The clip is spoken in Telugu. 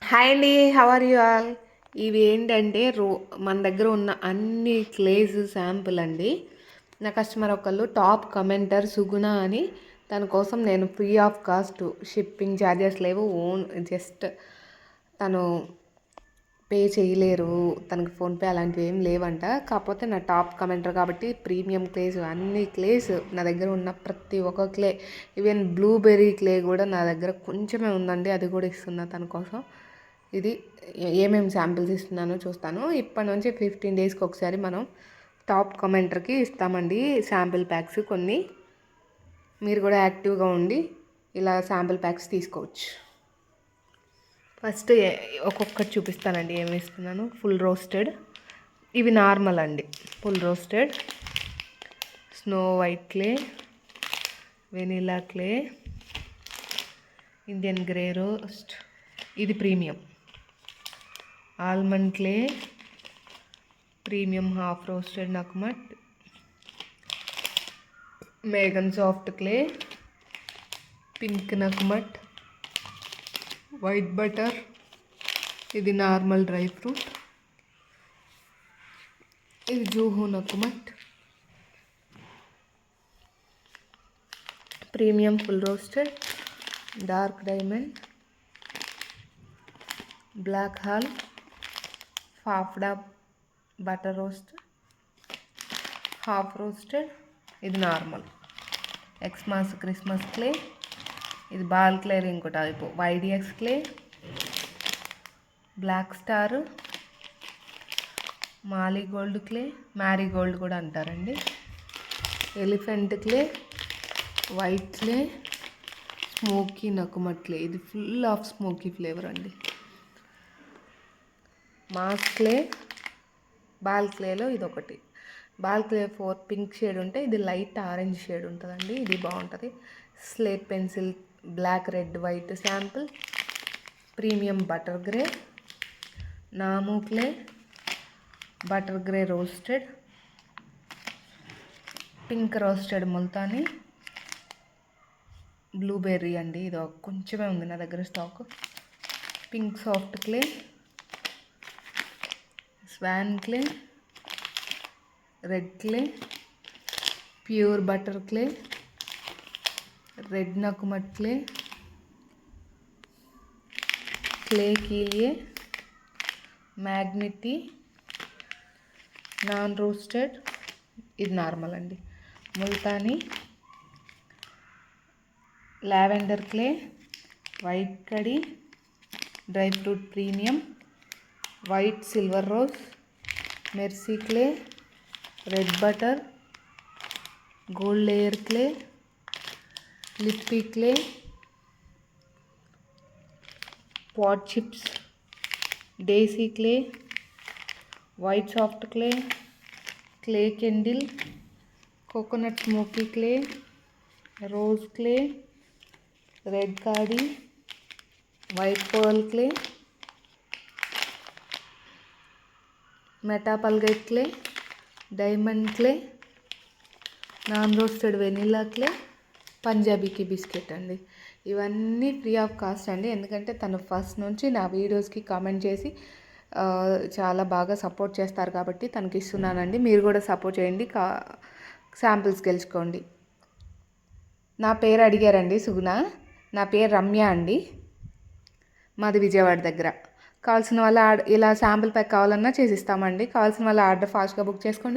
హాయ్ అండి, హౌ ఆర్ యూ ఆల్? ఇవి ఏంటంటే మన దగ్గర ఉన్న అన్ని క్లేస్ శాంపుల్ అండి. నా కస్టమర్ ఒకళ్ళు టాప్ కమెంటర్ సుగుణ అని, తన కోసం నేను free of cost, shipping charges లేవు, ఓన్ జస్ట్ తను పే చేయలేరు, తనకి ఫోన్పే అలాంటివి ఏం లేవంట. కాకపోతే నా టాప్ కమెంటర్ కాబట్టి ప్రీమియం క్లేస్, అన్ని క్లేస్ నా దగ్గర ఉన్న ప్రతి ఒక్క క్లే, ఈవెన్ బ్లూబెర్రీ క్లే కూడా నా దగ్గర కొంచెమే ఉందండి, అది కూడా ఇస్తున్నా తన కోసం. ఇది ఏమేమి శాంపిల్స్ ఇస్తున్నానో చూస్తాను. ఇప్పటి నుంచి 15 డేస్కి ఒకసారి మనం టాప్ కమెంటర్కి ఇస్తామండి శాంపిల్ ప్యాక్స్ కొన్ని. మీరు కూడా యాక్టివ్గా ఉండి ఇలా శాంపిల్ ప్యాక్స్ తీసుకోవచ్చు. ఫస్ట్ ఒక్కొక్కటి చూపిస్తానండి ఏమి ఇస్తున్నాను. ఫుల్ రోస్టెడ్, ఇవి నార్మల్ అండి. Full roasted, snow white clay, vanilla clay, Indian grey roast, ఇది premium. Almond clay, premium half roasted నక్మట్, మేఘన్ సాఫ్ట్ క్లే, పింక్ నక్మట్, వైట్ బటర్, ఇది నార్మల్ డ్రై ఫ్రూట్, ఇది జూహు నక్మట్, premium full roasted, dark diamond, black హాల్, ఫాఫ్డా బటర్ రోస్ట్, హాఫ్ రోస్టెడ్, ఇది నార్మల్. ఎక్స్మాస్ క్రిస్మస్ క్లే, ఇది బాల్ క్లే ఇంకో టైప్, వైడిఎక్స్ clay, black star, marigold clay, Marie Gold కూడా అంటారండి, elephant clay, white clay, smoky నకుమట్ క్లే, ఇది ఫుల్ ఆఫ్ స్మోకీ ఫ్లేవర్ అండి. మాస్ క్లే, బాల్ క్లేలో ఇది ఒకటి. బాల్ క్లే 4 పింక్ షేడ్ ఉంటే ఇది లైట్ ఆరెంజ్ షేడ్ ఉంటుందండి, ఇది బాగుంటుంది. Slate pencil, black red white sample, premium butter grey, నాము clay, butter grey roasted, pink roasted Multani, blueberry అండి, ఇది కొంచెమే ఉంది నా దగ్గర stock, pink soft clay, swan clay, red clay, pure butter clay, red నకుమట్ క్లే, క్లే కీలియే, మ్యాగ్నిటీ, నాన్ రోస్టెడ్, ఇది నార్మల్ అండి, ముల్తానీ, లావెండర్ క్లే, వైట్ కడి, dry fruit premium, white silver rose, mercy clay, red butter, gold layer clay, lippy clay, pot chips, daisy clay, white soft clay, clay candle, coconut smoky clay, rose clay, red కార్డీ, వైట్ పర్ల్ క్లే, మెటాపల్గైట్ clay, diamond clay, non roasted vanilla clay, పంజాబీకి బిస్కెట్ అండి. ఇవన్నీ ఫ్రీ ఆఫ్ కాస్ట్ అండి, ఎందుకంటే తను ఫస్ట్ నుంచి నా వీడియోస్కి కామెంట్ చేసి చాలా బాగా సపోర్ట్ చేస్తారు కాబట్టి తనకి ఇస్తున్నానండి. మీరు కూడా సపోర్ట్ చేయండి, శాంపిల్స్ గెలుచుకోండి. నా పేరు అడిగారండి సుగుణ, నా పేరు రమ్య అండి, మాది విజయవాడ దగ్గర. కావాల్సిన వాళ్ళ ఇలా శాంపిల్ ప్యాక్ కావాలన్నా చేసిస్తామండి. కావాల్సిన వాళ్ళ ఆర్డర్ ఫాస్ట్గా బుక్ చేసుకోండి.